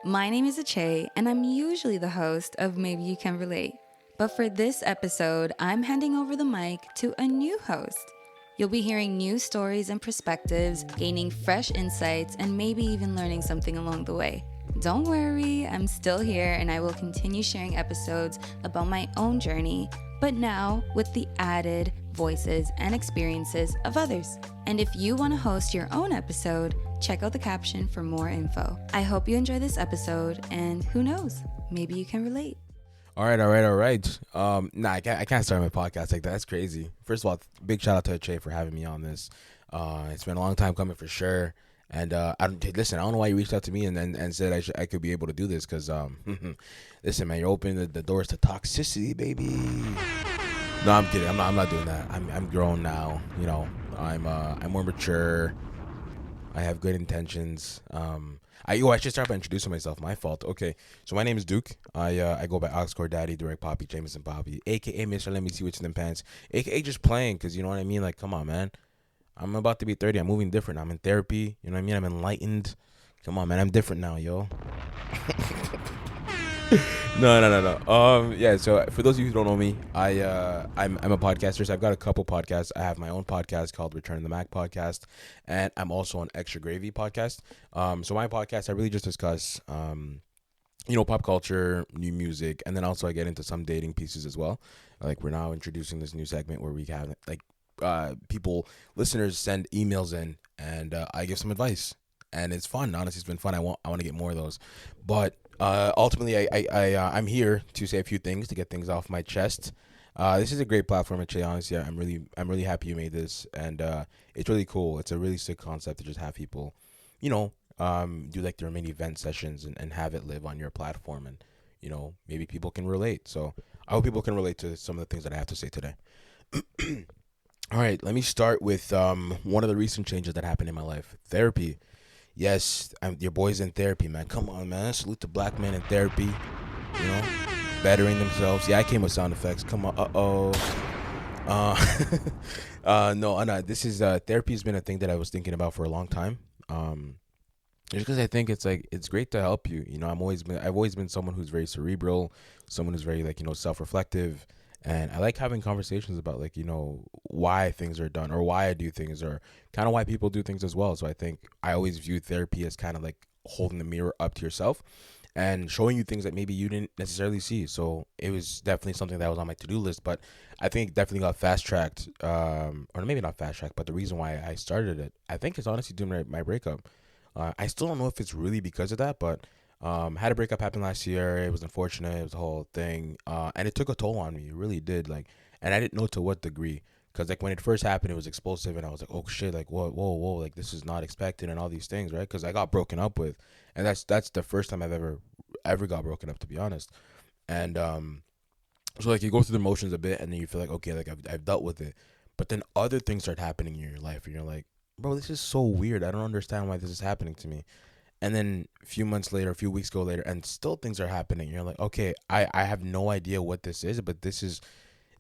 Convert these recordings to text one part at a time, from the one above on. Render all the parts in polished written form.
My name is Ache, and I'm usually the host of Maybe You Can Relate. But for this episode, I'm handing over the mic to a new host. You'll be hearing new stories and perspectives, gaining fresh insights, and maybe even learning something along the way. Don't worry, I'm still here and I will continue sharing episodes about my own journey, but now with the added voices and experiences of others. And if you want to host your own episode, check out the caption for more info. I hope you enjoy this episode, and who knows, maybe you can relate. All right. I can't start my podcast like that. That's crazy. First of all, big shout out to Che for having me on this. It's been a long time coming for sure. And I don't know why you reached out to me and said I could be able to do this because listen, man, you're opening the doors to toxicity, baby. No, I'm kidding. I'm not doing that. I'm grown now. You know, I'm more mature. I have good intentions. I should start by introducing myself. My fault. Okay, so my name is Duke. I go by Oxcore Daddy, Direct Poppy, Jameson Poppy, aka Mr. Let Me See What's in Them Pants, aka just playing, cause you know what I mean. Like, come on, man. I'm about to be 30. I'm moving different. I'm in therapy. You know what I mean. I'm enlightened. Come on, man. I'm different now, yo. No. Yeah. So for those of you who don't know me, I'm a podcaster. So I've got a couple podcasts. I have my own podcast called Return to the Mac podcast, and I'm also on Extra Gravy podcast. So my podcast, I really just discuss, pop culture, new music, and then also I get into some dating pieces as well. Like we're now introducing this new segment where we have listeners send emails in, and I give some advice, and it's fun. Honestly, it's been fun. I want to get more of those, but ultimately, I'm here to say a few things to get things off my chest. This is a great platform, actually. Honestly, I'm really happy you made this, and it's really cool. It's a really sick concept to just have people, do like their mini event sessions and have it live on your platform, and maybe people can relate. So I hope people can relate to some of the things that I have to say today. All right, let me start with one of the recent changes that happened in my life: therapy. Yes, your boy's in therapy, man. Come on, man. Salute to black men in therapy. Bettering themselves. Yeah, I came with sound effects. Come on. No. This is therapy has been a thing that I was thinking about for a long time. Just because I think it's great to help you. I've always been someone who's very cerebral, someone who's very self-reflective. And I like having conversations about why things are done or why I do things or kind of why people do things as well. So I think I always view therapy as kind of like holding the mirror up to yourself and showing you things that maybe you didn't necessarily see. So it was definitely something that was on my to-do list, but I think it definitely got fast-tracked, or maybe not fast-tracked, but the reason why I started it, I think it's honestly doing my breakup. I still don't know if it's really because of that, but had a breakup happen last year. It was unfortunate. It was a whole thing. And it took a toll on me. It really did. And I didn't know to what degree. Because, when it first happened, it was explosive. And I was like, oh, shit. Whoa. Like, this is not expected and all these things, right? Because I got broken up with. And that's the first time I've ever got broken up, to be honest. And so, you go through the motions a bit. And then you feel like, okay, I've dealt with it. But then other things start happening in your life. And you're like, bro, this is so weird. I don't understand why this is happening to me. And then a few weeks go later, and still things are happening. You're like, okay, I have no idea what this is, but this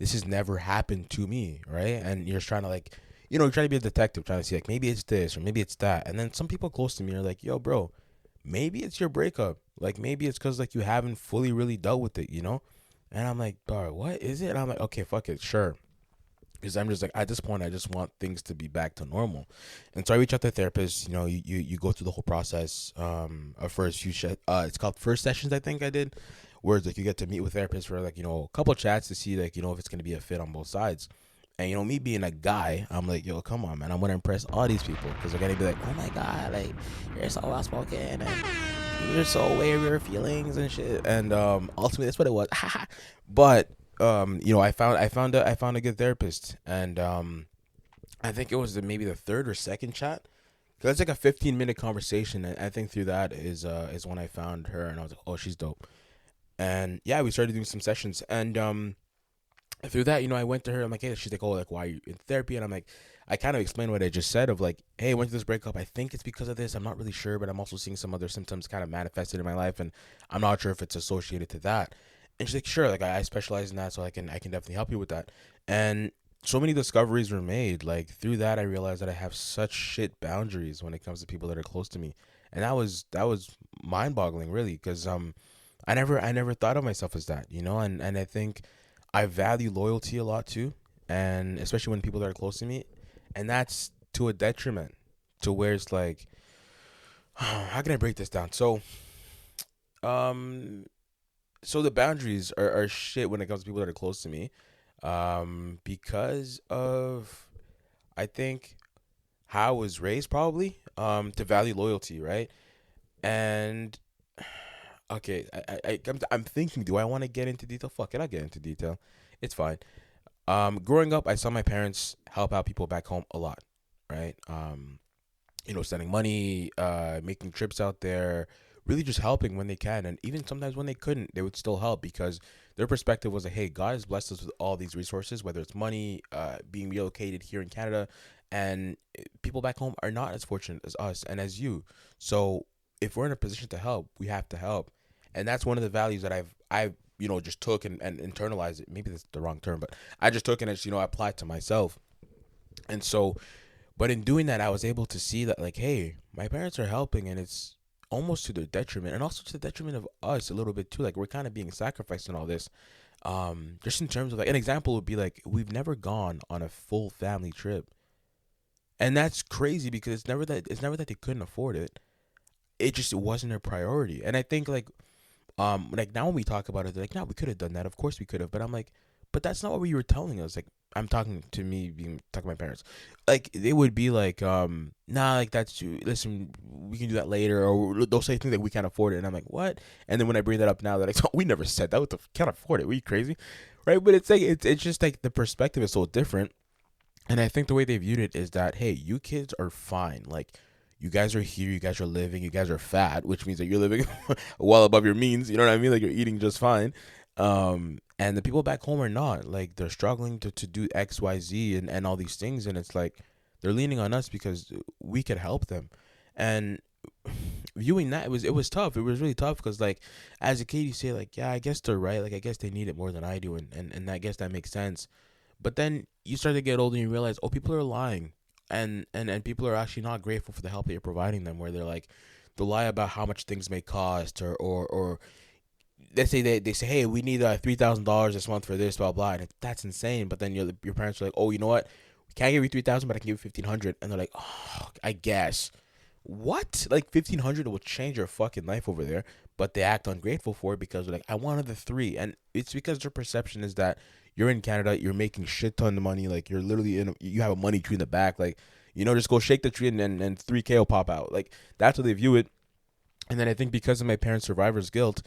has never happened to me, right? And you're trying to you're trying to be a detective, trying to see maybe it's this or maybe it's that. And then some people close to me are like, yo, bro, maybe it's your breakup. Maybe it's because you haven't fully really dealt with it, And I'm like, bro, what is it? And I'm like, okay, fuck it, sure. Because I'm just at this point, I just want things to be back to normal. And so I reach out to a therapist. You go through the whole process of first few it's called first sessions, I think I did, where it's you get to meet with therapists for a couple chats to see if it's going to be a fit on both sides. And me being a guy, I'm like, yo, come on, man, I'm going to impress all these people because they're going to be like, oh my God, you're so well spoken and you're so aware of your feelings and shit. And ultimately that's what it was. But I found a good therapist, and I think it was maybe the third or second chat, because it's a 15-minute conversation, and I think through that is when I found her, and I was like, oh, she's dope. And yeah, we started doing some sessions, and through that, I went to her. I'm like, hey, she's like, oh, why are you in therapy? And I'm like, I kind of explained what I just said of hey, I went through this breakup. I think it's because of this. I'm not really sure, but I'm also seeing some other symptoms kind of manifested in my life, and I'm not sure if it's associated to that. And she's like, sure, I specialize in that, so I can definitely help you with that. And so many discoveries were made. Through that, I realized that I have such shit boundaries when it comes to people that are close to me. And that was mind boggling, really, because I never thought of myself as that, and I think I value loyalty a lot too, and especially when people that are close to me, and that's to a detriment, to where it's like, how can I break this down? Um, so the boundaries are shit when it comes to people that are close to me, because of, I think, how I was raised, probably, to value loyalty, right? And okay, I'm thinking, do I want to get into detail? Fuck it, I'll get into detail. It's fine. Growing up, I saw my parents help out people back home a lot, right? Sending money, making trips out there, really just helping when they can. And even sometimes when they couldn't, they would still help because their perspective was like, hey, God has blessed us with all these resources, whether it's money, being relocated here in Canada, and people back home are not as fortunate as us and as you. So if we're in a position to help, we have to help. And that's one of the values that I've just took and internalized it. Maybe that's the wrong term, but I just took it and just, applied to myself. And so, but in doing that, I was able to see that, like, hey, my parents are helping, and it's almost to their detriment, and also to the detriment of us a little bit too. Like, we're kind of being sacrificed in all this. Just in terms of, like, an example would be like, we've never gone on a full family trip, and that's crazy because it's never that they couldn't afford it. It just wasn't a priority, and I think, like now when we talk about it, they're like, no, we could have done that. Of course we could have. But I'm like, but that's not what you were telling us. Like, I'm talking to me, being talking to my parents. Like, they would be like, nah, like, that's too, listen, we can do that later, or they'll say things like, we can't afford it, and I'm like, what? And then when I bring that up now, they're like, oh, we never said that. What the can't afford it? Were you crazy? Right? But it's like, it's just like the perspective is so different. And I think the way they viewed it is that, hey, you kids are fine. Like, you guys are here, you guys are living, you guys are fat, which means that you're living well above your means. You know what I mean? Like, you're eating just fine. And the people back home are not. Like, they're struggling to do X, Y, Z, and all these things. And it's like, they're leaning on us because we could help them. And viewing that, it was tough. It was really tough because, like, as a kid, you say, like, yeah, I guess they're right. Like, I guess they need it more than I do. And I guess that makes sense. But then you start to get older and you realize, oh, people are lying, and people are actually not grateful for the help that you're providing them. Where they're like, they'll lie about how much things may cost, or let's say they say, hey, we need $3,000 this month for this, blah blah, and that's insane. But then your parents are like, oh, you know what? We can't give you 3,000, but I can give you 1,500, and they're like, oh, I guess. What? Like, 1,500 will change your fucking life over there, but they act ungrateful for it because they're like, I wanted the three, and it's because their perception is that you're in Canada, you're making shit ton of money, like, you're literally you have a money tree in the back, like, just go shake the tree and 3K will pop out, like, that's how they view it. And then I think because of my parents' survivor's guilt,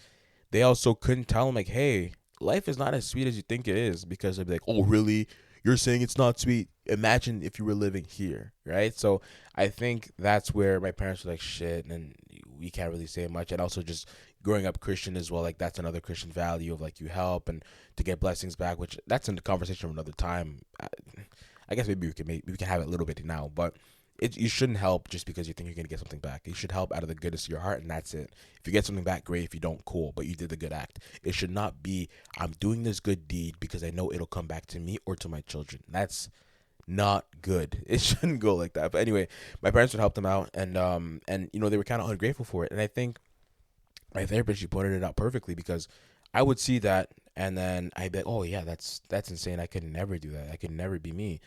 they also couldn't tell him, like, hey, life is not as sweet as you think it is, because they'd be like, oh, really? You're saying it's not sweet? Imagine if you were living here, right? So I think that's where my parents were like, shit, and we can't really say much. And also just growing up Christian as well, like, that's another Christian value of, like, you help and to get blessings back, which that's in the conversation of another time. I guess maybe we can have it a little bit now, but you shouldn't help just because you think you're gonna get something back. You should help out of the goodness of your heart, and that's it. If you get something back, great. If you don't, cool. But you did the good act. It should not be, I'm doing this good deed because I know it'll come back to me or to my children. That's not good. It shouldn't go like that. But anyway, my parents would help them out, and they were kind of ungrateful for it. And I think my therapist, she pointed it out perfectly, because I would see that, and then I'd be like, oh yeah, that's insane. I could never do that. I could never be me.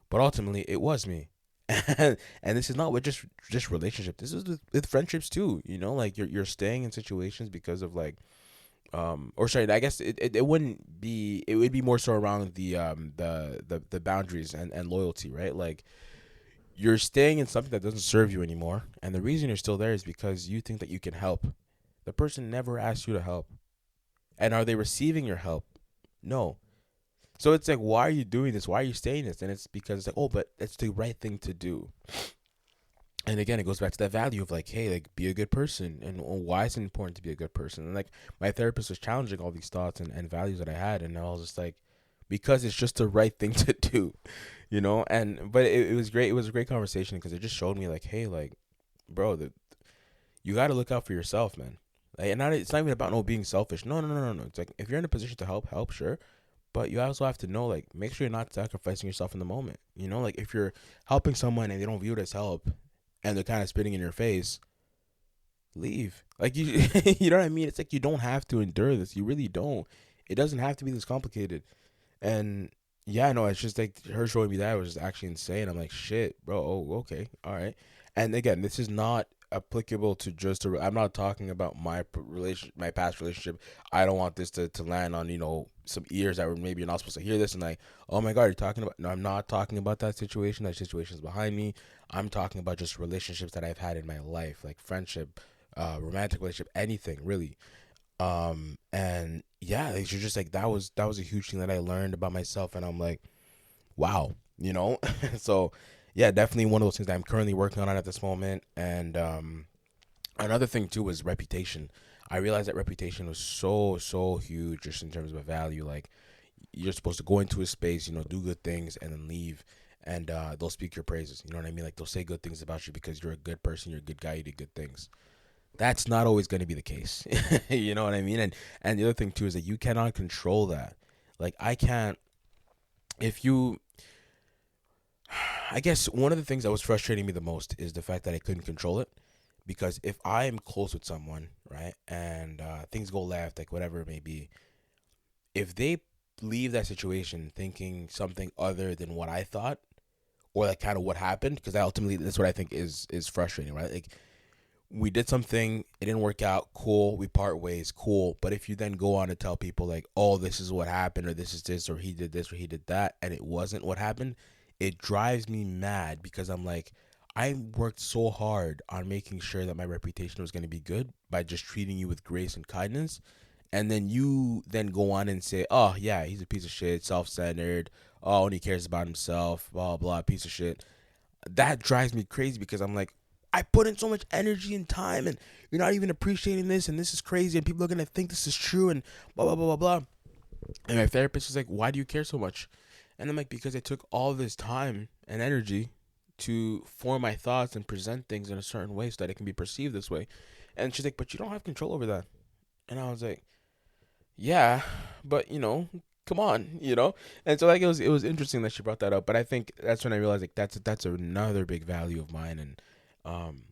But ultimately, it was me. And this is not with just relationship. This is with friendships too. Like, you're staying in situations because of, like, or sorry, I guess it wouldn't be. It would be more so around the boundaries and loyalty, right? Like, you're staying in something that doesn't serve you anymore, and the reason you're still there is because you think that you can help. The person never asked you to help, and are they receiving your help? No. So it's like, why are you doing this? Why are you staying this? And it's because it's like, oh, but it's the right thing to do. And again, it goes back to that value of, like, hey, like, be a good person, and why it's important to be a good person. And, like, my therapist was challenging all these thoughts and values that I had, and I was just like, because it's just the right thing to do, And but it was great. It was a great conversation because it just showed me, like, hey, like, bro, you got to look out for yourself, man. Like, and it's not even about no being selfish. No, no, no, no, no. It's like, if you're in a position to help, sure. But you also have to know, like, make sure you're not sacrificing yourself in the moment. Like, if you're helping someone and they don't view it as help, and they're kind of spitting in your face, leave. Like you, you know what I mean? It's like you don't have to endure this. You really don't. It doesn't have to be this complicated. And yeah, no, it's just like her showing me that was actually insane. I'm like, shit, bro. Oh, okay, all right. And again, this is not applicable to just a. I'm not talking about my past relationship. I don't want this to land on some ears that were maybe you're not supposed to hear this and like, oh my god, you're talking about. No, I'm not talking about that situation. That situation is behind me. I'm talking about just relationships that I've had in my life, like friendship, romantic relationship, anything really. And yeah, like, you're just like that was a huge thing that I learned about myself, and I'm like, wow, so yeah, definitely one of those things that I'm currently working on at this moment. And another thing too was reputation. I realized that reputation was so huge just in terms of a value. Like you're supposed to go into a space, do good things and then leave, and they'll speak your praises. You know what I mean? Like they'll say good things about you because you're a good person, you're a good guy, you did good things. That's not always going to be the case. You know what I mean? And the other thing too is that you cannot control that. Like I can't. If you, I guess one of the things that was frustrating me the most is the fact that I couldn't control it. Because if I'm close with someone, right, and things go left, like whatever it may be, if they leave that situation thinking something other than what I thought, or like kind of what happened, because ultimately that's what I think is frustrating, right? Like we did something, it didn't work out, cool, we part ways, cool. But if you then go on to tell people like, oh, this is what happened, or this is this, or he did this, or he did that, and it wasn't what happened, it drives me mad because I'm like, I worked so hard on making sure that my reputation was going to be good by just treating you with grace and kindness. And then you then go on and say, oh, yeah, he's a piece of shit, self centered, oh, and he cares about himself, blah, blah, piece of shit. That drives me crazy because I'm like, I put in so much energy and time, and you're not even appreciating this, and this is crazy, and people are gonna think this is true, and blah blah blah blah blah. And my therapist is like, "Why do you care so much?" And I'm like, "Because I took all this time and energy to form my thoughts and present things in a certain way so that it can be perceived this way." And she's like, "But you don't have control over that." And I was like, "Yeah, but come on, And so like it was interesting that she brought that up, but I think that's when I realized like that's another big value of mine. And um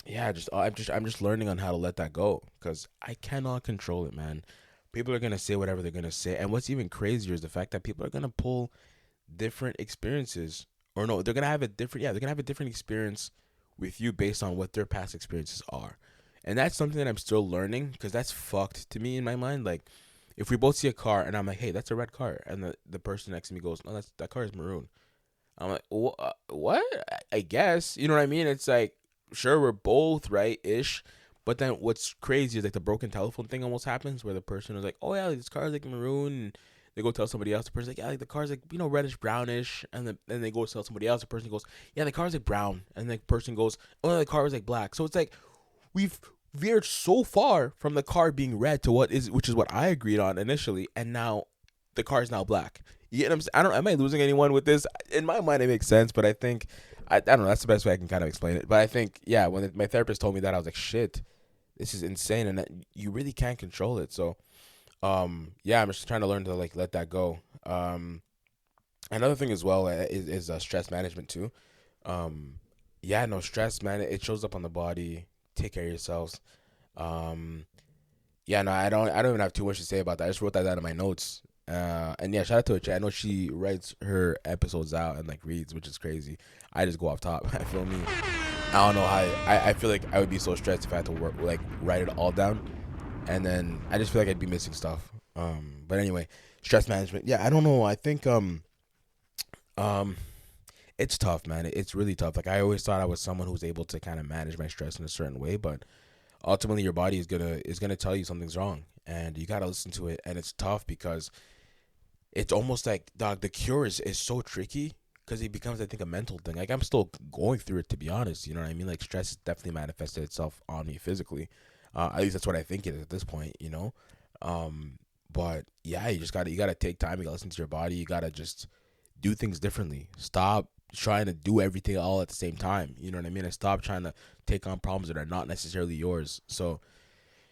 yeah, I'm just learning on how to let that go because I cannot control it, man. People are gonna say whatever they're gonna say, and what's even crazier is the fact that people are gonna pull different experiences, or no, they're gonna have a different, yeah, they're gonna have a different experience with you based on what their past experiences are, and that's something that I'm still learning because that's fucked to me in my mind. Like, if we both see a car and I'm like, hey, that's a red car, and the person next to me goes, no, that car is maroon. I'm like, what? I guess. You know what I mean? It's like, sure, we're both right ish. But then what's crazy is like the broken telephone thing almost happens where the person is like, oh, yeah, like, this car's like maroon. And they go tell somebody else. The person's like, yeah, like the car's like, reddish, brownish. And then they go tell somebody else. The person goes, yeah, the car's like brown. And the person goes, oh, no, the car was like black. So it's like, we've veered so far from the car being red to which is what I agreed on initially. And now the car is now black. You get what I'm saying? I don't. Am I losing anyone with this? In my mind, it makes sense, but I think I don't know. That's the best way I can kind of explain it. But I think yeah, when my therapist told me that, I was like, shit, this is insane, and that you really can't control it. So yeah, I'm just trying to learn to like let that go. Another thing as well is stress management too. Um, yeah, no stress, man. It shows up on the body. Take care of yourselves. Um, yeah, no, I don't even have too much to say about that. I just wrote that down in my notes. And yeah, shout out to her. I know she writes her episodes out and like reads, which is crazy. I just go off top. I feel me. I don't know how. I feel like I would be so stressed if I had to work like write it all down, and then I just feel like I'd be missing stuff. But anyway, stress management. Yeah, I don't know. I think um, it's tough, man. It's really tough. Like I always thought I was someone who was able to kind of manage my stress in a certain way, but ultimately your body is gonna tell you something's wrong, and you gotta listen to it. And it's tough because it's almost like dog. The cure is so tricky because it becomes, I think, a mental thing. Like I'm still going through it, to be honest. You know what I mean? Like stress definitely manifested itself on me physically. At least that's what I think it is at this point. Um, but yeah, you gotta take time. You gotta listen to your body. You gotta just do things differently. Stop trying to do everything all at the same time. You know what I mean? And stop trying to take on problems that are not necessarily yours. So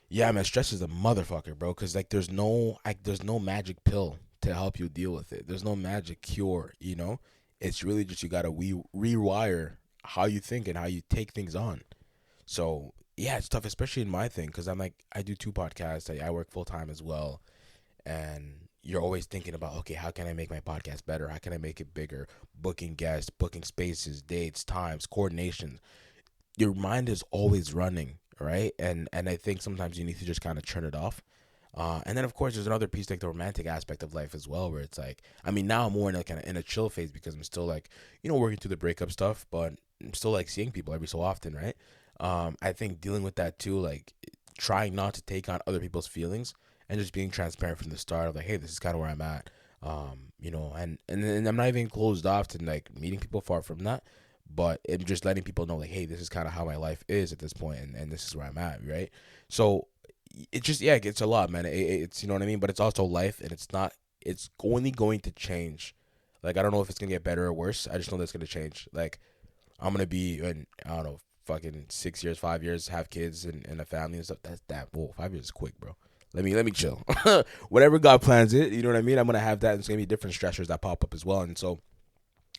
yeah, man, stress is a motherfucker, bro. Cause like there's no magic pill to help you deal with it. There's no magic cure. It's really just you gotta rewire how you think and how you take things on. So yeah, it's tough, especially in my thing, because I'm like, I do two podcasts. I work full time as well, and you're always thinking about, okay, how can I make my podcast better? How can I make it bigger? Booking guests, booking spaces, dates, times, coordination. Your mind is always running, right? And I think sometimes you need to just kind of turn it off. And then of course there's another piece, like the romantic aspect of life as well, where it's like, I mean, now I'm more in a kind of in a chill phase because I'm still like, working through the breakup stuff, but I'm still like seeing people every so often, right? I think dealing with that too, like trying not to take on other people's feelings and just being transparent from the start of like, hey, this is kind of where I'm at. And I'm not even closed off to like meeting people far from that, but I'm just letting people know like, hey, this is kind of how my life is at this point, and this is where I'm at, right? So it just, yeah, it gets a lot, man. It's, you know what I mean, but it's also life, and it's only going to change. Like, I don't know if it's gonna get better or worse. I just know that's gonna change. Like, I'm gonna be in, I don't know, fucking 6 years, 5 years, have kids and a family and stuff. That's that. Whoa, 5 years is quick, bro. Let me chill. Whatever God plans it, you know what I mean. I'm gonna have that, and it's gonna be different stressors that pop up as well. And so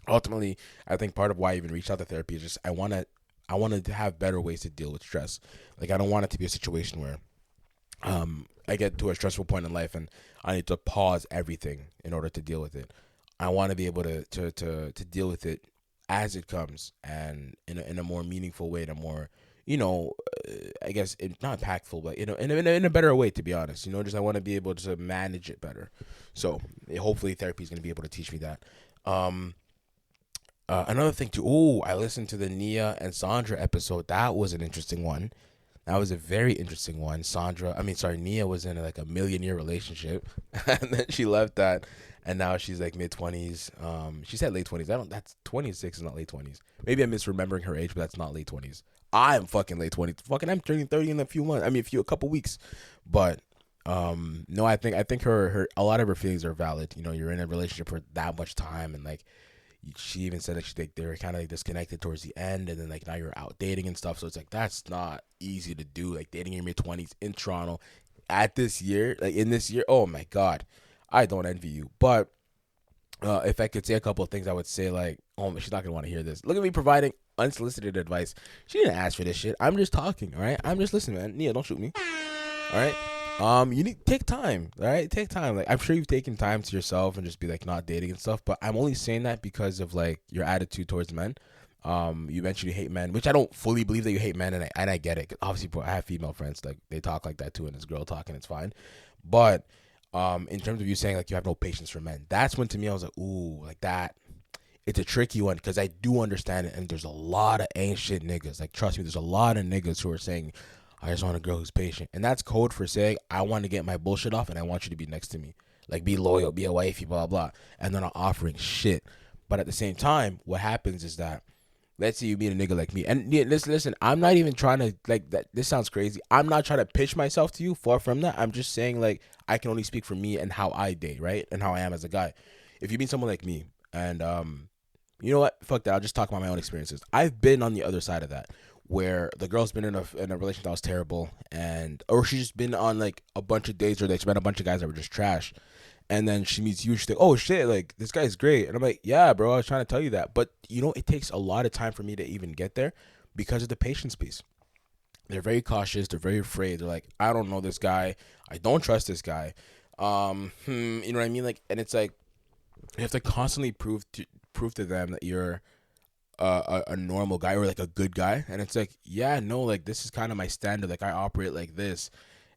ultimately, I think part of why I even reached out to therapy is just I wanted to have better ways to deal with stress. Like, I don't want it to be a situation where I get to a stressful point in life and I need to pause everything in order to deal with it. I want to be able to deal with it as it comes, and in a more meaningful way, in a more, I guess not impactful, but in a better way, to be honest. Just I want to be able to manage it better. So hopefully therapy is going to be able to teach me that. Um, Another thing too. Oh, I listened to the Nia and Saundra episode. That was an interesting one. That was a very interesting one. Nia was in like a million-year relationship, and then she left that, and now she's like mid-20s. She said late 20s. That's 26 is not late 20s. Maybe I'm misremembering her age, but that's not late 20s. I'm fucking late 20s. Fucking, I'm turning 30 in a few months. I mean, a couple weeks, but no, I think her a lot of her feelings are valid. You're in a relationship for that much time, and like she even said that they were kind of like disconnected towards the end, and then like now you're out dating and stuff. So it's like that's not easy to do. Like dating in your mid 20s in Toronto at this year, like in this year. Oh my God, I don't envy you. But if I could say a couple of things, I would say like, oh, she's not gonna want to hear this. Look at me providing unsolicited advice. She didn't ask for this shit. I'm just talking. All right, I'm just listening, man. Nia, don't shoot me. All right. You need to take time. All right, take time. Like, I'm sure you've taken time to yourself and just be like not dating and stuff. But I'm only saying that because of like your attitude towards men. You mentioned you hate men, which I don't fully believe that you hate men, and I get it. 'Cause obviously, I have female friends like they talk like that too, and it's girl talking, it's fine. But in terms of you saying like you have no patience for men, that's when to me I was like, ooh, like that. It's a tricky one because I do understand it, and there's a lot of ancient niggas. Like, trust me, there's a lot of niggas who are saying, I just want a girl who's patient. And that's code for saying, I want to get my bullshit off and I want you to be next to me. Like, be loyal, be a wifey, blah, blah. And they're not offering shit. But at the same time, what happens is that, let's say you meet a nigga like me. And yeah, listen, I'm not even trying to, like, that. This sounds crazy. I'm not trying to pitch myself to you. Far from that. I'm just saying, like, I can only speak for me and how I date, right? And how I am as a guy. If you meet someone like me, and, you know what? Fuck that. I'll just talk about my own experiences. I've been on the other side of that, where the girl's been in a relationship that was terrible, or she's just been on like a bunch of dates, or like she met a bunch of guys that were just trash, and then she meets you. She's like, oh shit, like this guy's great, and I'm like, yeah, bro, I was trying to tell you that, but it takes a lot of time for me to even get there because of the patience piece. They're very cautious. They're very afraid. They're like, I don't know this guy. I don't trust this guy. You know what I mean? Like, and it's like you have to constantly prove to them that you're a normal guy or like a good guy, and it's like, yeah, no, like this is kind of my standard, like I operate like this.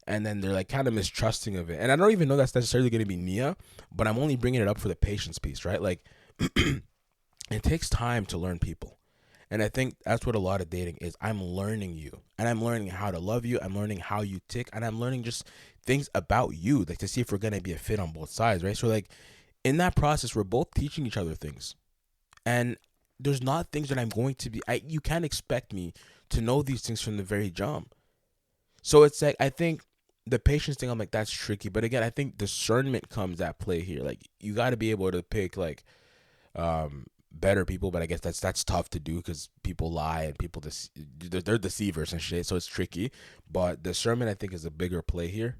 And then they're like kind of mistrusting of it, and I don't even know that's necessarily going to be Nia, but I'm only bringing it up for the patience piece, right? Like it takes time to learn people, and I think that's what a lot of dating is. I'm learning you, and I'm learning how to love you. I'm learning how you tick, and I'm learning just things about you, like to see if we're going to be a fit on both sides, right? So like in that process, we're both teaching each other things, and there's not things that I'm going to be. You can't expect me to know these things from the very jump. So it's like I think the patience thing. I'm like that's tricky, but again, I think discernment comes at play here. Like you got to be able to pick like better people, but I guess that's tough to do because people lie and they're deceivers and shit. So it's tricky. But discernment, I think, is a bigger play here.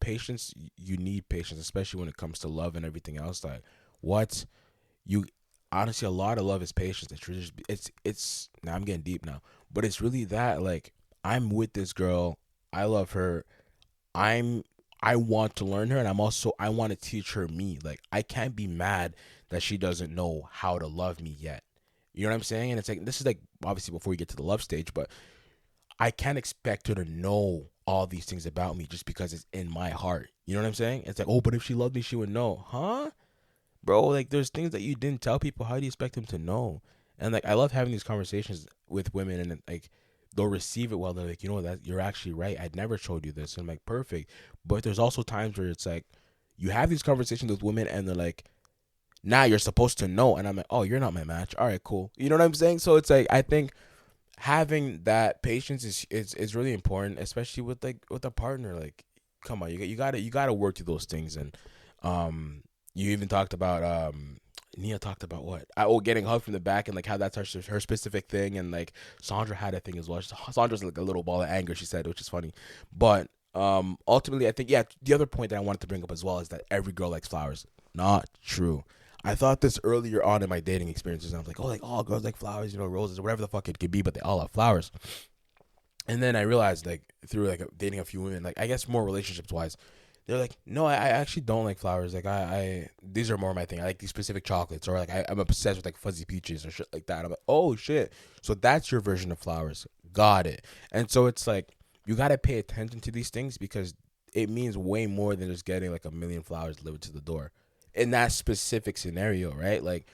Patience, you need patience, especially when it comes to love and everything else. Like what you honestly, a lot of love is patience. It's really, it's now I'm getting deep now, but it's really that like I'm with this girl. I love her. I'm I want to learn her, and I want to teach her me. Like, I can't be mad that she doesn't know how to love me yet. You know what I'm saying? And it's like, this is like obviously before we get to the love stage, but I can't expect her to know all these things about me just because it's in my heart. You know what I'm saying? It's like, oh, but if she loved me, she would know. Huh? Bro, like, there's things that you didn't tell people. How do you expect them to know? And like, I love having these conversations with women, and like, they'll receive it well. They're like, you know, that you're actually right. I'd never showed you this. And I'm like, perfect. But there's also times where it's like, you have these conversations with women, and they're like, now you're supposed to know. And I'm like, oh, you're not my match. All right, cool. You know what I'm saying? So it's like, I think having that patience is really important, especially with a partner. Like, come on, you gotta work through those things. And you even talked about Nia talked about what getting hugged from the back, and like how that's her specific thing. And like, Saundra had a thing as well. Saundra's like a little ball of anger, she said, which is funny. But ultimately, I think, yeah, the other point that I wanted to bring up as well is that every girl likes flowers. Not true. I thought this earlier on in my dating experiences, and I was like, oh, like, all girls like flowers, you know, roses, or whatever the fuck it could be, but they all have flowers. And then I realized, like, through like dating a few women, like, I guess more relationships wise, they're like, no, I actually don't like flowers. Like, I these are more my thing. I like these specific chocolates, or like, I'm obsessed with like fuzzy peaches or shit like that. I'm like, oh shit, so that's your version of flowers. Got it. And so it's like, you gotta pay attention to these things, because it means way more than just getting like a million flowers delivered to the door in that specific scenario, right? Like,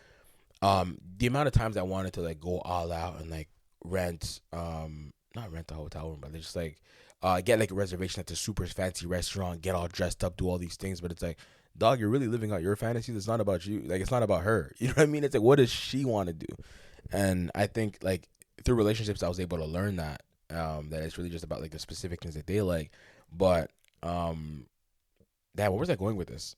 the amount of times I wanted to like go all out and like rent not rent a hotel room, but just like get like a reservation at the super fancy restaurant, get all dressed up, do all these things. But it's like, dog, you're really living out your fantasy. It's not about you. Like, it's not about her. You know what I mean? It's like, what does she want to do? And I think, like, through relationships I was able to learn that that it's really just about like the specific things that they like. But what was I going with this?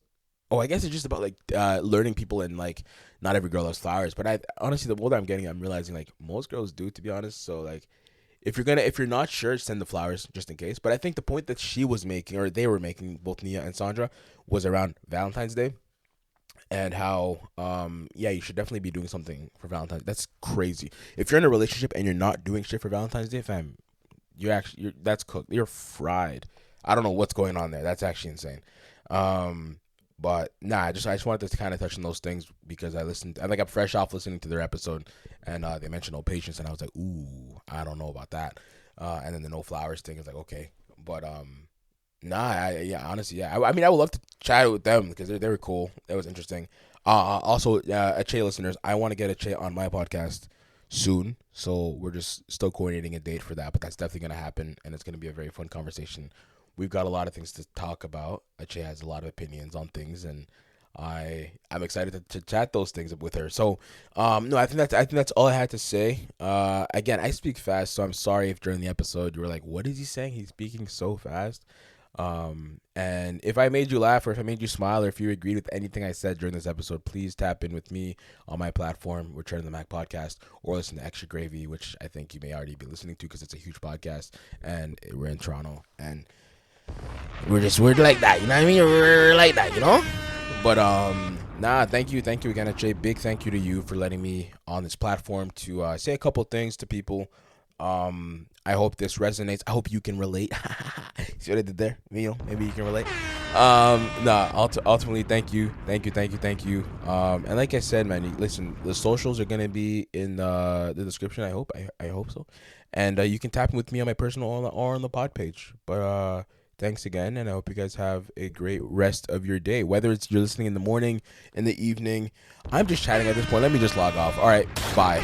Oh, I guess it's just about like learning people, and like, not every girl loves flowers. But I honestly, the older I'm getting, I'm realizing like most girls do, to be honest. So like, if you're not sure, send the flowers just in case. But I think the point that she was making, or they were making, both Nia and Saundra, was around Valentine's Day, and how yeah, you should definitely be doing something for Valentine's. That's crazy. If you're in a relationship and you're not doing shit for Valentine's Day, fam, you're that's cooked. You're fried. I don't know what's going on there. That's actually insane. Um, but nah, I just wanted to kind of touch on those things, because I think I'm fresh off listening to their episode, and they mentioned no patience, and I was like, ooh, I don't know about that. And then the no flowers thing is like, okay, but nah, yeah, honestly, yeah, I mean, I would love to chat with them, because they were cool. That was interesting. Also, Che listeners, I want to get Che on my podcast soon, so we're just still coordinating a date for that, but that's definitely gonna happen, and it's gonna be a very fun conversation. We've got a lot of things to talk about. Ache has a lot of opinions on things, and I'm excited to chat those things with her. So, no, I think that's all I had to say. Again, I speak fast, so I'm sorry if during the episode you were like, "What is he saying? He's speaking so fast." And if I made you laugh, or if I made you smile, or if you agreed with anything I said during this episode, please tap in with me on my platform, Return to the Mac podcast, or listen to Extra Gravy, which I think you may already be listening to, because it's a huge podcast, and we're in Toronto, and we're like that, you know what I mean? We're like that, you know? But nah, thank you again, Jay. Big thank you to you for letting me on this platform to say a couple things to people. I hope this resonates. I hope you can relate. See what I did there? You know, maybe you can relate. Ultimately, thank you. And like I said, man, listen, the socials are gonna be in the description. I hope so. And you can tap in with me on my personal or on the pod page. But thanks again, and I hope you guys have a great rest of your day. Whether it's you're listening in the morning, in the evening, I'm just chatting at this point. Let me just log off. All right, bye.